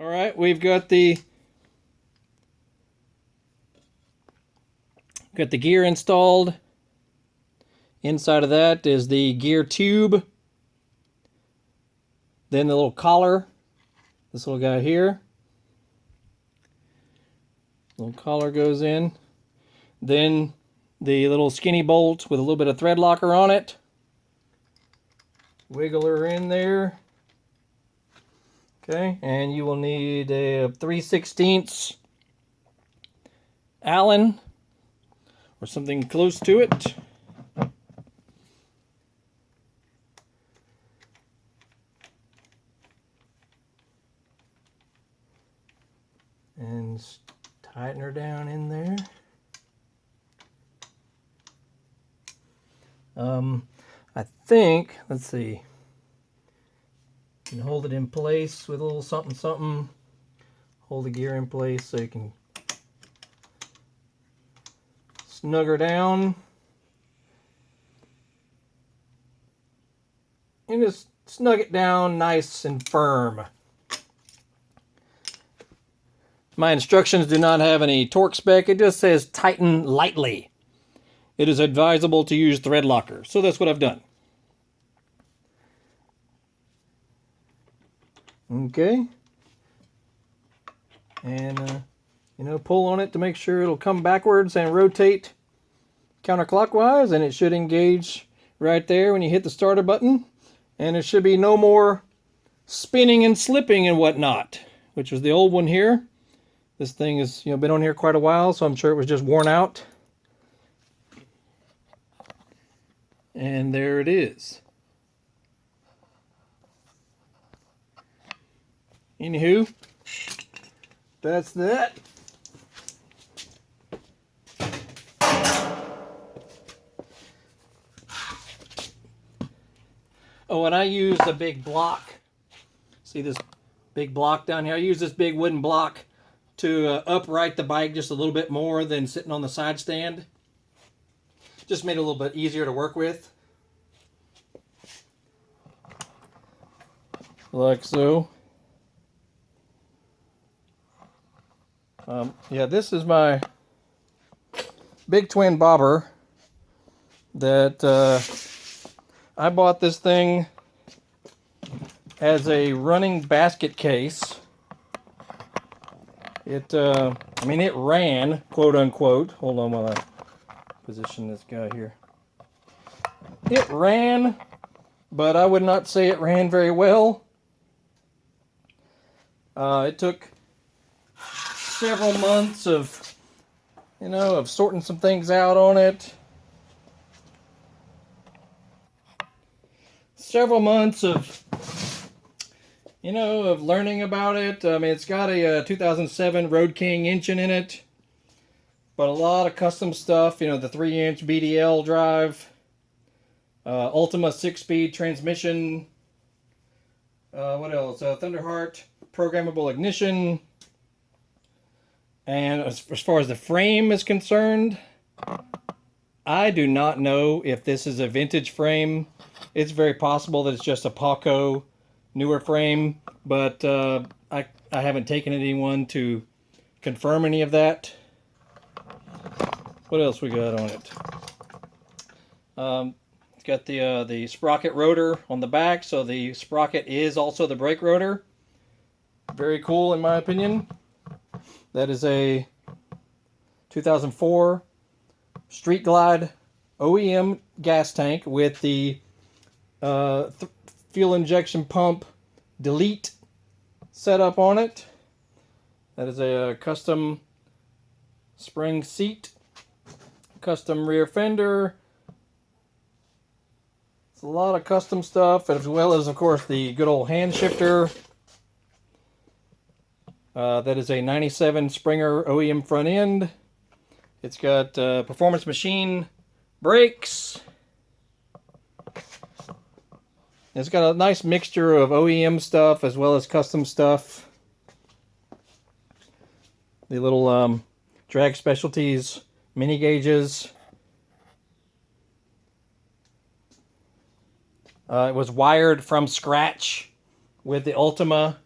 All right, we've got the gear installed. Inside of that is the gear tube. Then the little collar, this little guy here. Little collar goes in. Then the little skinny bolt with a little bit of thread locker on it. Wiggle her in there. Okay, and you will need a 3/16 Allen or something close to it. And tighten her down in there. I think, let's see, you can hold it in place with a little something something. Hold the gear in place so you can snug her down. And just snug it down nice and firm. My instructions do not have any torque spec. It just says tighten lightly. It is advisable to use thread locker. So that's what I've done. Okay. And, pull on it to make sure it'll come backwards and rotate counterclockwise. And it should engage right there when you hit the starter button. And there should be no more spinning and slipping and whatnot, which was the old one here. This thing has been on here quite a while, so I'm sure it was just worn out. And there it is. Anywho, that's that. Oh, and I used a big block. See this big block down here? I use this big wooden block to upright the bike just a little bit more than sitting on the side stand. Just made it a little bit easier to work with. Like so. Yeah, this is my big twin bobber that I bought this thing as a running basket case. It ran, quote unquote. Hold on while I position this guy here. It ran, but I would not say it ran very well. It took several months of sorting some things out on it. Several months of learning about it. I mean, it's got a 2007 Road King engine in it, but a lot of custom stuff. The 3-inch BDL drive, Ultima 6-speed transmission. What else? Thunderheart programmable ignition. And as far as the frame is concerned, I do not know if this is a vintage frame. It's very possible that it's just a Paco newer frame, but I haven't taken anyone to confirm any of that. What else we got on it? It's got the sprocket rotor on the back, so the sprocket is also the brake rotor. Very cool in my opinion. That is a 2004 Street Glide OEM gas tank with the fuel injection pump delete setup on it. That is a custom spring seat, custom rear fender. It's a lot of custom stuff, as well as, of course, the good old hand shifter. That is a 97 Springer OEM front end. It's got Performance Machine brakes. It's got a nice mixture of OEM stuff as well as custom stuff. The little Drag Specialties mini gauges. It was wired from scratch with the Ultima